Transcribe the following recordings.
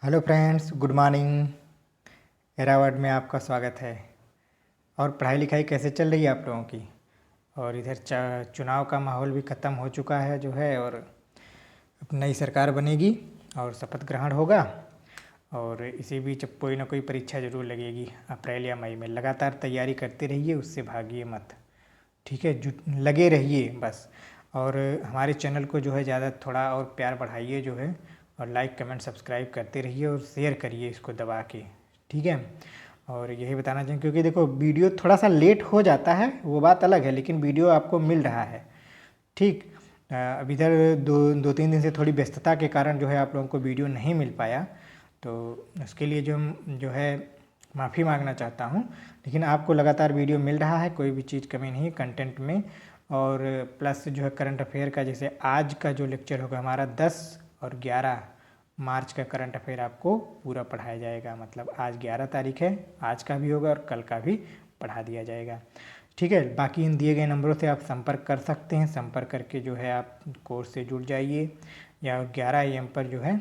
Hello friends, good morning. एरावर्ड में आपका स्वागत है। और पढ़ाई लिखाई कैसे चल रही है आप लोगों की? और इधर चुनाव का माहौल भी ख़त्म हो चुका है जो है, और अब नई सरकार बनेगी और शपथ ग्रहण होगा। और इसी बीच अब कोई ना कोई परीक्षा ज़रूर लगेगी अप्रैल या मई में। लगातार तैयारी करते रहिए, उससे भागिए मत। ठीक है, जुट लगे रहिए बस। और हमारे चैनल को जो है ज़्यादा थोड़ा और प्यार बढ़ाइए जो है, और लाइक कमेंट सब्सक्राइब करते रहिए और शेयर करिए इसको दबा के। ठीक है, और यही बताना चाहिए क्योंकि देखो वीडियो थोड़ा सा लेट हो जाता है, वो बात अलग है, लेकिन वीडियो आपको मिल रहा है। ठीक। अब इधर दो तीन दिन से थोड़ी व्यस्तता के कारण जो है आप लोगों को वीडियो नहीं मिल पाया, तो उसके लिए जो है माफ़ी मांगना चाहता हूँ। लेकिन आपको लगातार वीडियो मिल रहा है, कोई भी चीज़ कमी नहीं है कंटेंट में। और प्लस जो है करंट अफेयर का, जैसे आज का जो लेक्चर होगा हमारा 10 और 11 मार्च का करंट अफेयर आपको पूरा पढ़ाया जाएगा। मतलब आज 11 तारीख है, आज का भी होगा और कल का भी पढ़ा दिया जाएगा। ठीक है, बाकी इन दिए गए नंबरों से आप संपर्क कर सकते हैं। संपर्क करके जो है आप कोर्स से जुड़ जाइए, या 11 AM पर जो है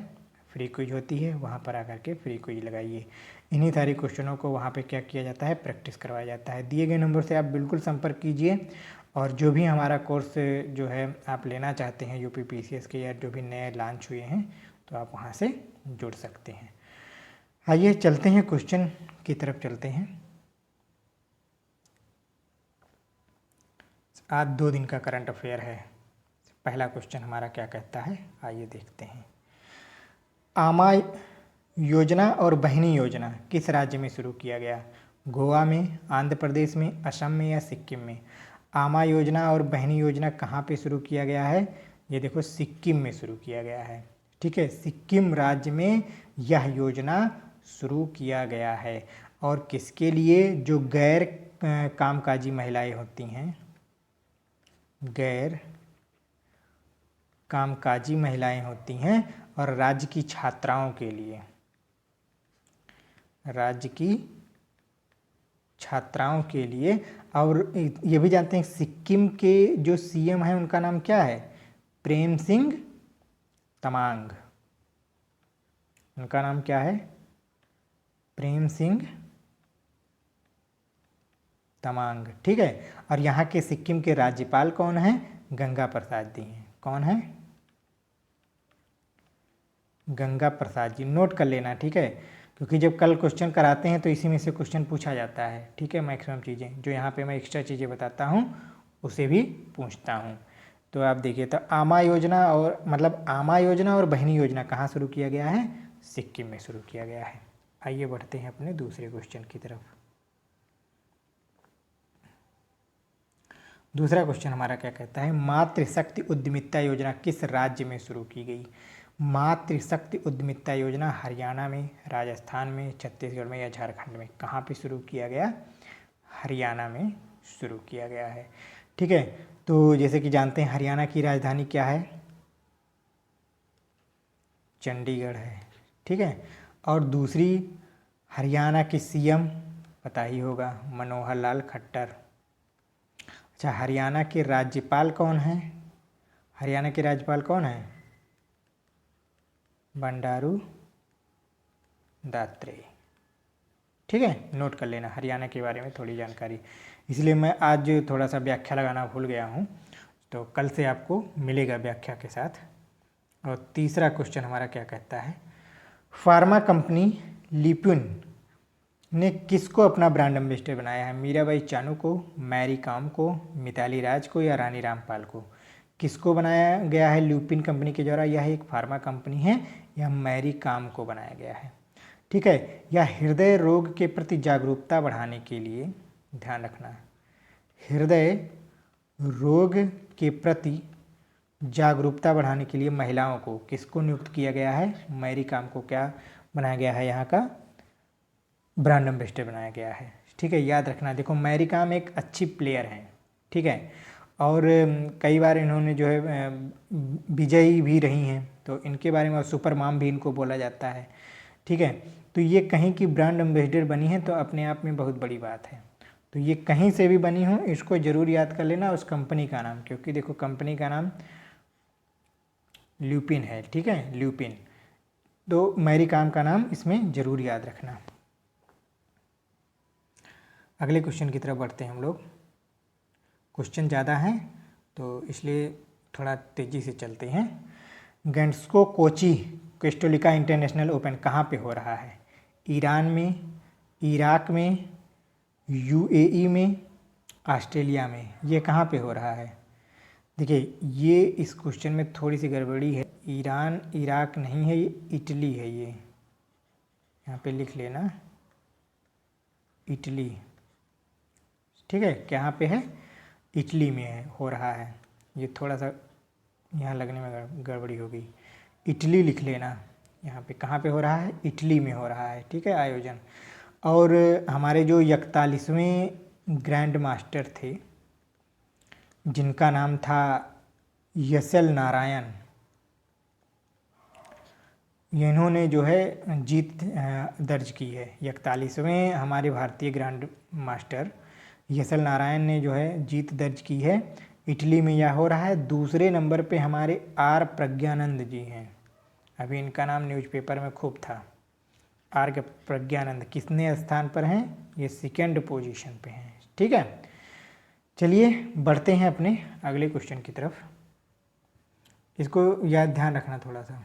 फ्री क्विज होती है, वहाँ पर आकर के फ्री क्विज लगाइए। इन्हीं सारे क्वेश्चनों को वहाँ पे क्या किया जाता है, प्रैक्टिस करवाया जाता है। दिए गए नंबर से आप बिल्कुल संपर्क कीजिए। और जो भी हमारा कोर्स जो है आप लेना चाहते हैं UP PCS के, या जो भी नए लॉन्च हुए हैं, तो आप वहाँ से जुड़ सकते हैं। आइए चलते हैं, क्वेश्चन की तरफ चलते हैं। आज 2 दिन का करंट अफेयर है। पहला क्वेश्चन हमारा क्या कहता है, आइए देखते हैं। आमा योजना और बहिनी योजना किस राज्य में शुरू किया गया? गोवा में, आंध्र प्रदेश में, असम में या सिक्किम में? आमा योजना और बहिनी योजना कहाँ पे शुरू किया गया है? ये देखो सिक्किम में शुरू किया गया है। ठीक है, सिक्किम राज्य में यह योजना शुरू किया गया है। और किसके लिए? जो गैर कामकाजी महिलाएं होती हैं, गैर कामकाजी महिलाएं होती हैं, और राज्य की छात्राओं के लिए, राज्य की छात्राओं के लिए। और ये भी जानते हैं सिक्किम के जो CM हैं उनका नाम क्या है? प्रेम सिंह तमांग। उनका नाम क्या है? प्रेम सिंह तमांग। ठीक है, और यहाँ के सिक्किम के राज्यपाल कौन हैं? गंगा प्रसाद जी हैं। कौन है? गंगा प्रसाद जी। नोट कर लेना, ठीक है, क्योंकि जब कल क्वेश्चन कराते हैं तो इसी में से क्वेश्चन पूछा जाता है। ठीक है, मैक्सिमम चीज़ें जो यहाँ पे मैं एक्स्ट्रा चीज़ें बताता हूँ उसे भी पूछता हूँ। तो आप देखिए, तो आमा योजना और मतलब आमा योजना और बहिनी योजना कहाँ शुरू किया गया है? सिक्किम में शुरू किया गया है। आइए बढ़ते हैं अपने दूसरे क्वेश्चन की तरफ। दूसरा क्वेश्चन हमारा क्या कहता है? मातृशक्ति उद्यमिता योजना किस राज्य में शुरू की गई? मातृशक्ति उद्यमिता योजना हरियाणा में, राजस्थान में, छत्तीसगढ़ में या झारखंड में? कहाँ पे शुरू किया गया? हरियाणा में शुरू किया गया है। ठीक है, तो जैसे कि जानते हैं हरियाणा की राजधानी क्या है? चंडीगढ़ है। ठीक है, और दूसरी हरियाणा की CM पता ही होगा, मनोहर लाल खट्टर। अच्छा, हरियाणा के राज्यपाल कौन हैं? हरियाणा के राज्यपाल कौन हैं? बंडारू दात्रे। ठीक है, नोट कर लेना हरियाणा के बारे में थोड़ी जानकारी, इसलिए मैं आज थोड़ा सा व्याख्या लगाना भूल गया हूँ, तो कल से आपको मिलेगा व्याख्या के साथ। और तीसरा क्वेश्चन हमारा क्या कहता है? फार्मा कंपनी ल्यूपिन ने किसको अपना ब्रांड एम्बेसडर बनाया है? मीराबाई चानू को, मैरी कॉम को, मिताली राज को या रानी रामपाल को? किसको बनाया गया है ल्यूपिन कंपनी के द्वारा? यह एक फार्मा कंपनी है, यह मैरी कॉम को बनाया गया है। ठीक है, यह हृदय रोग के प्रति जागरूकता बढ़ाने के लिए, ध्यान रखना, हृदय रोग के प्रति जागरूकता बढ़ाने के लिए महिलाओं को किसको नियुक्त किया गया है? मैरी कॉम को क्या बनाया गया है? यहाँ का ब्रांड एम्बेसडर बनाया गया है। ठीक है, याद रखना। देखो मैरी कॉम एक अच्छी प्लेयर हैं, ठीक है, और कई बार इन्होंने जो है विजयी भी रही हैं, तो इनके बारे में सुपर मॉम भी इनको बोला जाता है। ठीक है, तो ये कहीं की ब्रांड एम्बेसडर बनी है, तो अपने आप में बहुत बड़ी बात है। तो ये कहीं से भी बनी हो, इसको ज़रूर याद कर लेना, उस कंपनी का नाम, क्योंकि देखो कंपनी का नाम ल्यूपिन है। ठीक है, ल्यूपिन। तो मैरी कॉम का नाम इसमें ज़रूर याद रखना। अगले क्वेश्चन की तरफ बढ़ते हैं हम लोग। क्वेश्चन ज़्यादा हैं तो इसलिए थोड़ा तेज़ी से चलते हैं। गैंड्स्को कोची क्रिस्टोलिका इंटरनेशनल ओपन कहाँ पे हो रहा है? ईरान में, इराक में, यूएई में, ऑस्ट्रेलिया में। ये कहाँ पे हो रहा है? देखिए, ये इस क्वेश्चन में थोड़ी सी गड़बड़ी है। ईरान इराक नहीं है, ये इटली है। ये यहाँ पे लिख लेना, इटली। ठीक है, कहाँ पे है? इटली में है, हो रहा है। ये थोड़ा सा यहाँ लगने में गड़बड़ी हो गई। इटली लिख लेना। यहाँ पे कहाँ पे हो रहा है? इटली में हो रहा है। ठीक है, आयोजन। और हमारे जो 41वें ग्रैंड मास्टर थे, जिनका नाम था एस.एल. नारायण, इन्होंने जो है जीत दर्ज की है। 41वें हमारे भारतीय ग्रैंड मास्टर एस.एल. नारायण ने जो है जीत दर्ज की है। इटली में यह हो रहा है। दूसरे नंबर पे हमारे आर प्रज्ञानंद जी हैं। अभी इनका नाम न्यूज़पेपर में खूब था, आर के प्रज्ञानंद। कितने स्थान पर हैं? ये सेकंड पोजीशन पे हैं। ठीक है, चलिए बढ़ते हैं अपने अगले क्वेश्चन की तरफ। इसको याद ध्यान रखना थोड़ा सा।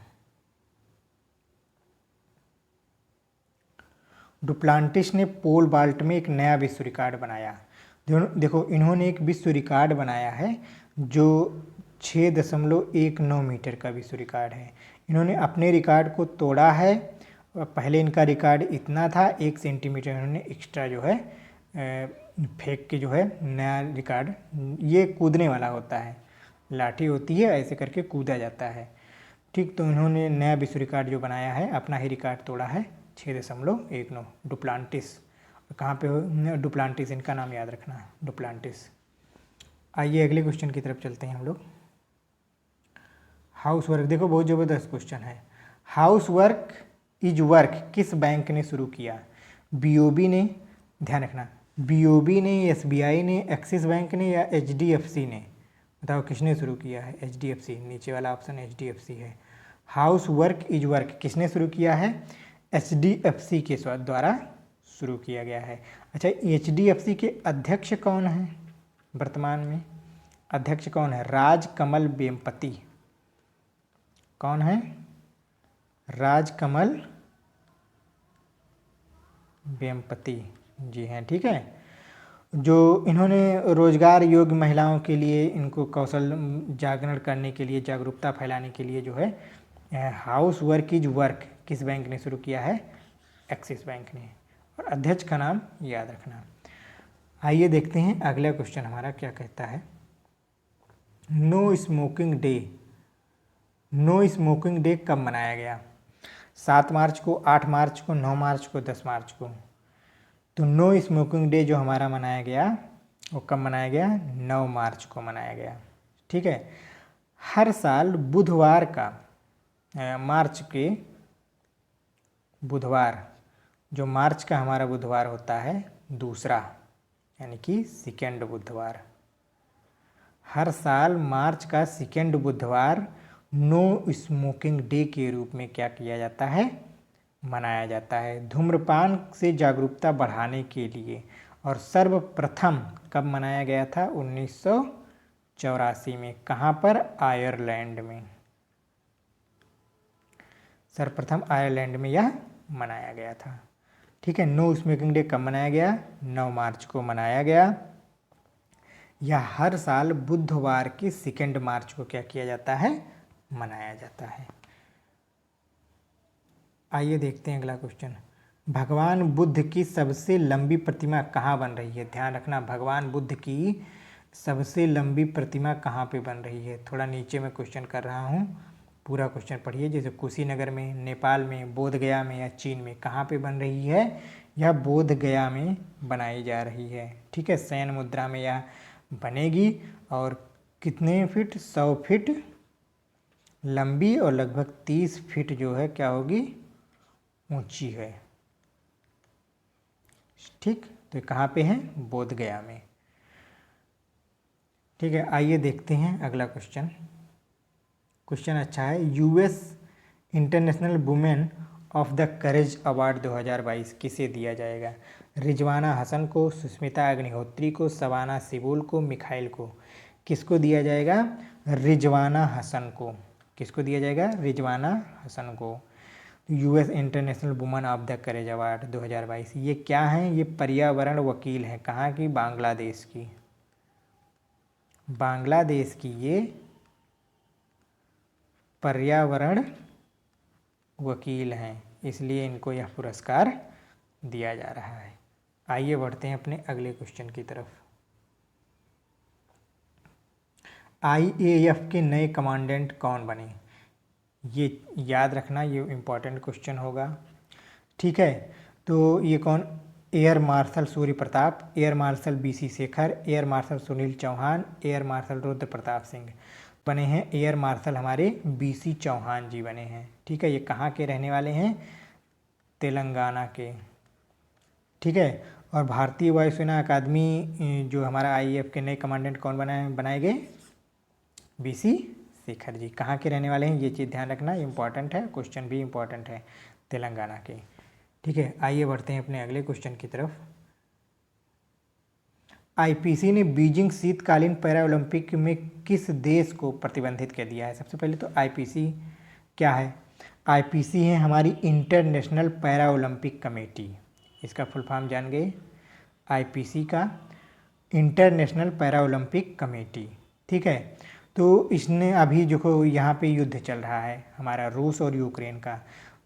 डुप्लांटिस ने पोल वाल्ट में एक नया विश्व रिकॉर्ड बनाया। देखो, इन्होंने एक विश्व रिकॉर्ड बनाया है जो 6.19 मीटर का विश्व रिकॉर्ड है। इन्होंने अपने रिकॉर्ड को तोड़ा है। पहले इनका रिकॉर्ड इतना था, 1 सेंटीमीटर इन्होंने एक्स्ट्रा जो है फेंक के जो है नया रिकॉर्ड। ये कूदने वाला होता है, लाठी होती है, ऐसे करके कूदा जाता है। ठीक, तो इन्होंने नया विश्व रिकॉर्ड जो बनाया है, अपना ही रिकॉर्ड तोड़ा है, 6.19। डुप्लांटिस। कहाँ पे हो? डुप्लांटिस, इनका नाम याद रखना, डुप्लांटिस। आइए अगले क्वेश्चन की तरफ चलते हैं हम लोग। हाउस वर्क, देखो बहुत ज़बरदस्त क्वेश्चन है। हाउस वर्क इज वर्क किस बैंक ने शुरू किया? बीओबी ने, ध्यान रखना, बीओबी ने, एसबीआई ने, एक्सिस बैंक ने या एचडीएफसी ने? बताओ किसने शुरू किया है? एचडीएफसी, नीचे वाला ऑप्शन एचडीएफसी है। हाउस वर्क इज वर्क किसने शुरू किया है? एचडीएफसी के द्वारा शुरू किया गया है। अच्छा, एचडीएफसी के अध्यक्ष कौन हैं वर्तमान में? अध्यक्ष कौन है? राजकमल वेम्पति। कौन है? राजकमल वेम्पति जी हैं। ठीक है, जो इन्होंने रोजगार योग्य महिलाओं के लिए, इनको कौशल जागरण करने के लिए, जागरूकता फैलाने के लिए जो है हाउस वर्क इज वर्क किस बैंक ने शुरू किया है? एक्सिस बैंक ने। और अध्यक्ष का नाम याद रखना। आइए देखते हैं अगला क्वेश्चन हमारा क्या कहता है। No smoking day. No smoking day कब मनाया गया? 7 मार्च को, 8 मार्च को, 9 मार्च को, 10 मार्च को? तो नो स्मोकिंग डे जो हमारा मनाया गया वो कब मनाया गया? 9 मार्च को मनाया गया। ठीक है, हर साल बुधवार का, मार्च के बुधवार, जो मार्च का हमारा बुधवार होता है दूसरा, यानी कि सेकेंड बुधवार, हर साल मार्च का सेकेंड बुधवार नो स्मोकिंग डे के रूप में क्या किया जाता है? मनाया जाता है। धूम्रपान से जागरूकता बढ़ाने के लिए। और सर्वप्रथम कब मनाया गया था? 1984 में। कहाँ पर? आयरलैंड में। सर्वप्रथम आयरलैंड में यह मनाया गया था। ठीक है, नो स्मोकिंग डे कब मनाया गया? 9 मार्च को मनाया गया। यह हर साल बुधवार की सेकेंड मार्च को क्या किया जाता है? मनाया जाता है। आइए देखते हैं अगला क्वेश्चन। भगवान बुद्ध की सबसे लंबी प्रतिमा कहाँ बन रही है? ध्यान रखना, भगवान बुद्ध की सबसे लंबी प्रतिमा कहाँ पे बन रही है? थोड़ा नीचे में क्वेश्चन कर रहा हूँ, पूरा क्वेश्चन पढ़िए। जैसे कुशीनगर में, नेपाल में, बोधगया में या चीन में कहाँ पे बन रही है? यह बोधगया में बनाई जा रही है। ठीक है, शयन मुद्रा में यह बनेगी। और कितने फीट? 100 फीट लंबी और लगभग 30 फीट जो है क्या होगी? ऊंची है। ठीक, तो कहाँ पे है? बोधगया में। ठीक है, आइए देखते हैं अगला क्वेश्चन। क्वेश्चन अच्छा है। US international women of the courage award 2022 किसे दिया जाएगा? रिजवाना हसन को, सुष्मिता अग्निहोत्री को, शबाना सिबुल को, मिखाइल को। किसको दिया जाएगा? रिजवाना हसन को। किसको दिया जाएगा? रिजवाना हसन को। US international women of the courage award 2022 ये क्या है? ये पर्यावरण वकील हैं। कहाँ की? बांग्लादेश की। बांग्लादेश की ये पर्यावरण वकील हैं, इसलिए इनको यह पुरस्कार दिया जा रहा है। आइए बढ़ते हैं अपने अगले क्वेश्चन की तरफ। आईएएफ के नए कमांडेंट कौन बने? ये याद रखना, ये इम्पोर्टेंट क्वेश्चन होगा। ठीक है, तो ये कौन? Air marshal Surya Pratap, air marshal BC Shekhar, air marshal Sunil Chauhan, air marshal Rudra Pratap Singh बने हैं। एयर मार्शल हमारे बीसी चौहान जी बने हैं। ठीक है, ये कहाँ के रहने वाले हैं? तेलंगाना के। ठीक है, और भारतीय वायुसेना अकादमी जो हमारा आईएएफ के नए कमांडेंट कौन बनाए गए? बीसी शेखर जी। कहाँ के रहने वाले हैं? ये चीज़ ध्यान रखना, इम्पॉर्टेंट है, क्वेश्चन भी इम्पॉर्टेंट है, तेलंगाना के। ठीक है, आइए बढ़ते हैं अपने अगले क्वेश्चन की तरफ। आईपीसी ने बीजिंग शीतकालीन पैरा ओलंपिक में किस देश को प्रतिबंधित कर दिया है? सबसे पहले तो आईपीसी क्या है? आईपीसी है हमारी इंटरनेशनल पैरा ओलंपिक कमेटी। इसका फुल फॉर्म जान गए? आईपीसी का इंटरनेशनल पैरा ओलंपिक कमेटी। ठीक है, तो इसने अभी जो यहाँ पे युद्ध चल रहा है हमारा रूस और यूक्रेन का,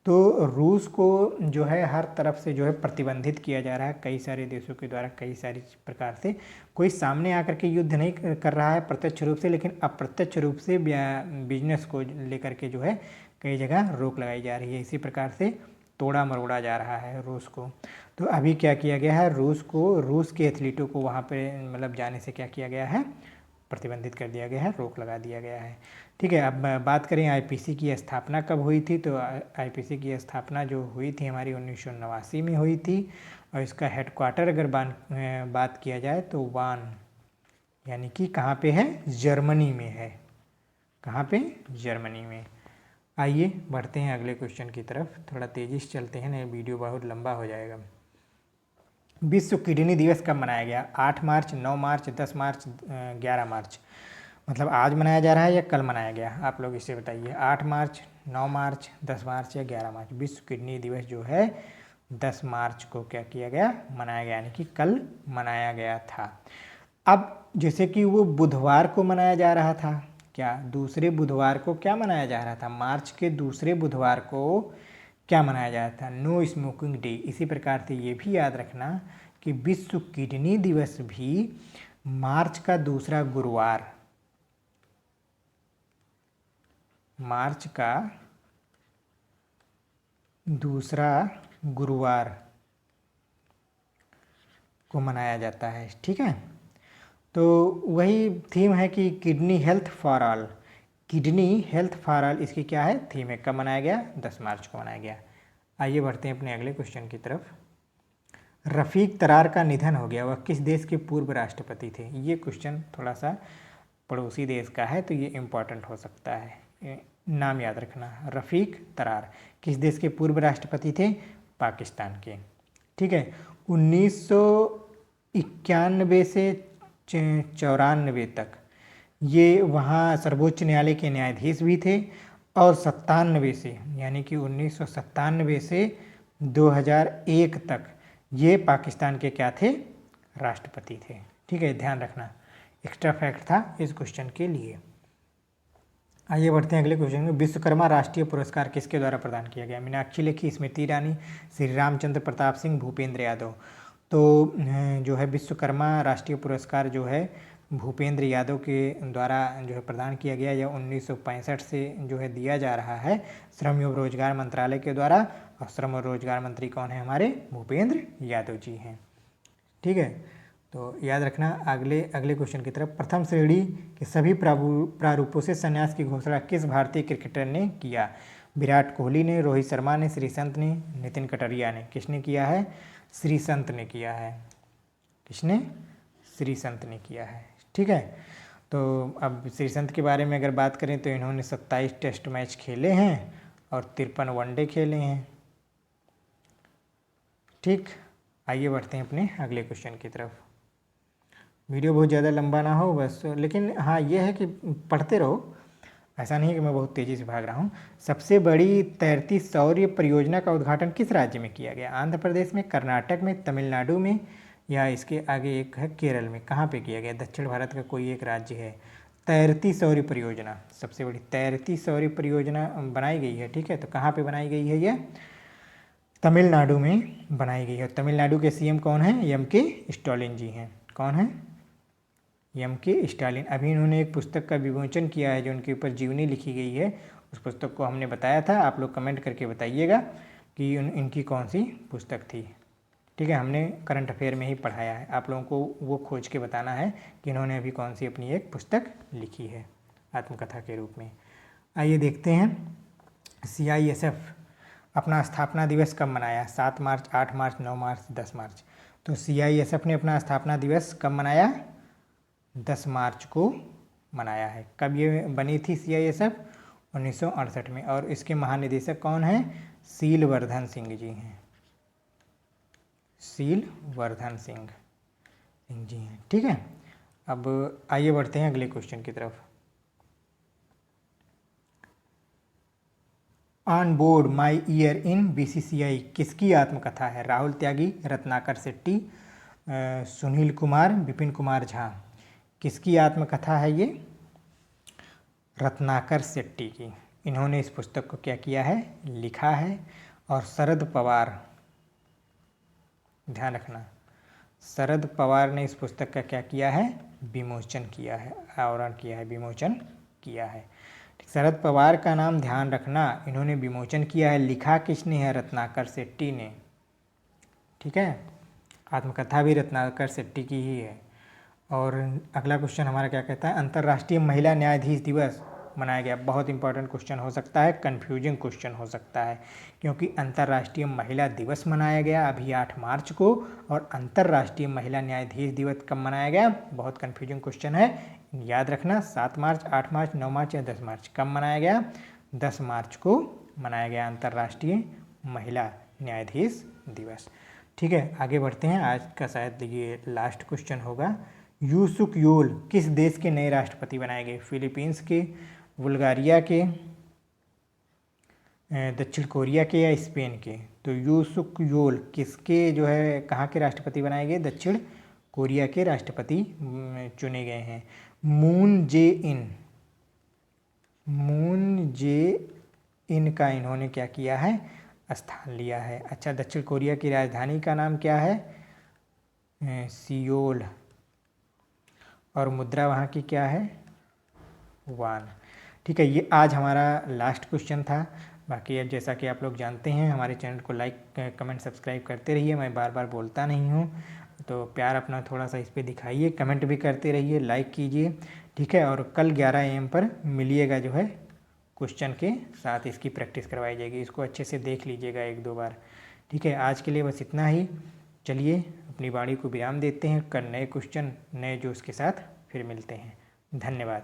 तो रूस को जो है हर तरफ से जो है प्रतिबंधित किया जा रहा है कई सारे देशों के द्वारा, कई सारी प्रकार से। कोई सामने आकर के युद्ध नहीं कर रहा है प्रत्यक्ष रूप से, लेकिन अप्रत्यक्ष रूप से बिजनेस को लेकर के जो है कई जगह रोक लगाई जा रही है। इसी प्रकार से तोड़ा मरोड़ा जा रहा है रूस को। तो अभी क्या किया गया है? रूस के एथलीटों को वहाँ पे मतलब जाने से क्या किया गया है? प्रतिबंधित कर दिया गया है, रोक लगा दिया गया है। ठीक है, अब बात करें आईपीसी की स्थापना कब हुई थी, तो आईपीसी की स्थापना जो हुई थी हमारी 1989 में हुई थी। और इसका हेडक्वार्टर अगर बात किया जाए तो वान यानी कि कहाँ पे है? जर्मनी में है। कहाँ पे? जर्मनी में। आइए बढ़ते हैं अगले क्वेश्चन की तरफ, थोड़ा तेज़ी से चलते हैं, नहीं वीडियो बहुत लंबा हो जाएगा। विश्व किडनी दिवस कब मनाया गया? 8 मार्च, 9 मार्च, 10 मार्च, 11 मार्च। मतलब आज मनाया जा रहा है या कल मनाया गया? आप लोग इसे बताइए। 8 मार्च, 9 मार्च, 10 मार्च या 11 मार्च? विश्व किडनी दिवस जो है 10 मार्च को क्या किया गया? मनाया गया, यानी कि कल मनाया गया था। अब जैसे कि वो बुधवार को मनाया जा रहा था, क्या दूसरे बुधवार को क्या मनाया जा रहा था? मार्च के दूसरे बुधवार को क्या मनाया जा रहा था? No smoking day. इसी प्रकार से ये भी याद रखना कि विश्व किडनी दिवस भी मार्च का दूसरा गुरुवार, मार्च का दूसरा गुरुवार को मनाया जाता है। ठीक है, तो वही थीम है कि kidney health for all. Kidney health for all इसकी क्या है? थीम है। कब मनाया गया? 10 मार्च को मनाया गया। आइए बढ़ते हैं अपने अगले क्वेश्चन की तरफ। रफ़ीक तरार का निधन हो गया, वह किस देश के पूर्व राष्ट्रपति थे? ये क्वेश्चन थोड़ा सा पड़ोसी देश का है, तो ये इम्पॉर्टेंट हो सकता है, नाम याद रखना। रफ़ीक तरार किस देश के पूर्व राष्ट्रपति थे? पाकिस्तान के। ठीक है, 1991 से 94 तक ये वहाँ सर्वोच्च न्यायालय के न्यायाधीश भी थे, और 97 से यानी कि 1997 से 2001 तक ये पाकिस्तान के क्या थे? राष्ट्रपति थे। ठीक है, ध्यान रखना, एक्स्ट्रा फैक्ट था इस क्वेश्चन के लिए। आइए बढ़ते हैं अगले क्वेश्चन में। विश्वकर्मा राष्ट्रीय पुरस्कार किसके द्वारा प्रदान किया गया? मीनाक्षी लेखी, स्मृति ईरानी, श्री रामचंद्र प्रताप सिंह, भूपेंद्र यादव। तो जो है विश्वकर्मा राष्ट्रीय पुरस्कार जो है भूपेंद्र यादव के द्वारा जो है प्रदान किया गया, यह 1965 से जो है दिया जा रहा है श्रम एवं रोजगार मंत्रालय के द्वारा। और श्रम और रोजगार मंत्री कौन है? हमारे भूपेंद्र यादव जी हैं। ठीक है, तो याद रखना। अगले क्वेश्चन की तरफ। प्रथम श्रेणी के सभी प्रारूपों से संन्यास की घोषणा किस भारतीय क्रिकेटर ने किया? विराट कोहली ने, रोहित शर्मा ने, श्रीसंत ने, नितिन कटरिया ने। किसने किया है? श्रीसंत ने किया है। किसने? श्रीसंत ने किया है। ठीक है, तो अब श्रीसंत के बारे में अगर बात करें तो इन्होंने 27 टेस्ट मैच खेले हैं और 53 वनडे खेले हैं। ठीक, आइए बढ़ते हैं अपने अगले क्वेश्चन की तरफ। वीडियो बहुत ज़्यादा लंबा ना हो बस, लेकिन हाँ ये है कि पढ़ते रहो, ऐसा नहीं है कि मैं बहुत तेज़ी से भाग रहा हूँ। सबसे बड़ी तैरती सौर परियोजना का उद्घाटन किस राज्य में किया गया? आंध्र प्रदेश में, कर्नाटक में, तमिलनाडु में, या इसके आगे एक है केरल में। कहाँ पे किया गया? दक्षिण भारत का कोई एक राज्य है। तैरती सौर परियोजना, सबसे बड़ी तैरती सौर परियोजना बनाई गई है। ठीक है, तो कहाँ पे बनाई गई है? ये तमिलनाडु में बनाई गई है। तमिलनाडु के सीएम कौन है? एम.के. स्टालिन जी हैं। कौन है? एम.के. स्टालिन। अभी इन्होंने एक पुस्तक का विमोचन किया है जो उनके ऊपर जीवनी लिखी गई है। उस पुस्तक को हमने बताया था, आप लोग कमेंट करके बताइएगा कि इनकी कौन सी पुस्तक थी। ठीक है, हमने करंट अफेयर में ही पढ़ाया है, आप लोगों को वो खोज के बताना है कि इन्होंने अभी कौन सी अपनी एक पुस्तक लिखी है आत्मकथा के रूप में। आइए देखते हैं, CISF अपना स्थापना दिवस कब मनाया? 7 मार्च, 8 मार्च, 9 मार्च, 10 मार्च। तो CISF ने अपना स्थापना दिवस कब मनाया? 10 मार्च को मनाया है। कब ये बनी थी CISF? 1968 में। और इसके महानिदेशक कौन हैं? सीलवर्धन सिंह जी हैं। सीलवर्धन सिंह जी हैं। ठीक है, अब आइए बढ़ते हैं अगले क्वेश्चन की तरफ। On board my year in BCCI किसकी आत्मकथा है? राहुल त्यागी, रत्नाकर शेट्टी, सुनील कुमार, विपिन कुमार झा। किसकी आत्मकथा है ये? रत्नाकर शेट्टी की। इन्होंने इस पुस्तक को क्या किया है? लिखा है। और शरद पवार, ध्यान रखना, शरद पवार ने इस पुस्तक का क्या किया है? विमोचन किया है, आवरण किया है, विमोचन किया है। शरद पवार का नाम ध्यान रखना, इन्होंने विमोचन किया है। लिखा किसने है? रत्नाकर शेट्टी ने। ठीक है, आत्मकथा भी रत्नाकर शेट्टी की ही है। और अगला क्वेश्चन हमारा क्या कहता है? अंतर्राष्ट्रीय महिला न्यायाधीश दिवस मनाया गया। बहुत इंपॉर्टेंट क्वेश्चन हो सकता है, कन्फ्यूजिंग क्वेश्चन हो सकता है, क्योंकि अंतर्राष्ट्रीय महिला दिवस मनाया गया अभी 8 मार्च को, और अंतर्राष्ट्रीय महिला न्यायाधीश दिवस कब मनाया गया? बहुत कन्फ्यूजिंग क्वेश्चन है, याद रखना। 7 मार्च, 8 मार्च, 9 मार्च या 10 मार्च। कब मनाया गया? 10 मार्च को मनाया गया अंतर्राष्ट्रीय महिला न्यायाधीश दिवस। ठीक है, आगे बढ़ते हैं। आज का शायद ये लास्ट क्वेश्चन होगा। यू सुक योल किस देश के नए राष्ट्रपति बनाए गए? फिलीपींस के, बुल्गारिया के, दक्षिण कोरिया के या स्पेन के? तो यू सुक योल किसके जो है कहाँ के राष्ट्रपति बनाए गए? दक्षिण कोरिया के राष्ट्रपति चुने गए हैं। मून जे इन का इन्होंने क्या किया है? स्थान लिया है। अच्छा, दक्षिण कोरिया की राजधानी का नाम क्या है? सियोल। और मुद्रा वहाँ की क्या है? वान। ठीक है, ये आज हमारा लास्ट क्वेश्चन था। बाकी अब जैसा कि आप लोग जानते हैं, हमारे चैनल को लाइक, कमेंट, सब्सक्राइब करते रहिए। मैं बार बार बोलता नहीं हूँ, तो प्यार अपना थोड़ा सा इस पर दिखाइए, कमेंट भी करते रहिए, लाइक कीजिए। ठीक है, और कल 11 AM पर मिलिएगा जो है क्वेश्चन के साथ, इसकी प्रैक्टिस करवाई जाएगी। इसको अच्छे से देख लीजिएगा 1-2 बार। ठीक है, आज के लिए बस इतना ही। चलिए अपनी वाणी को विराम देते हैं, कल नए क्वेश्चन, नए जोश के साथ फिर मिलते हैं। धन्यवाद।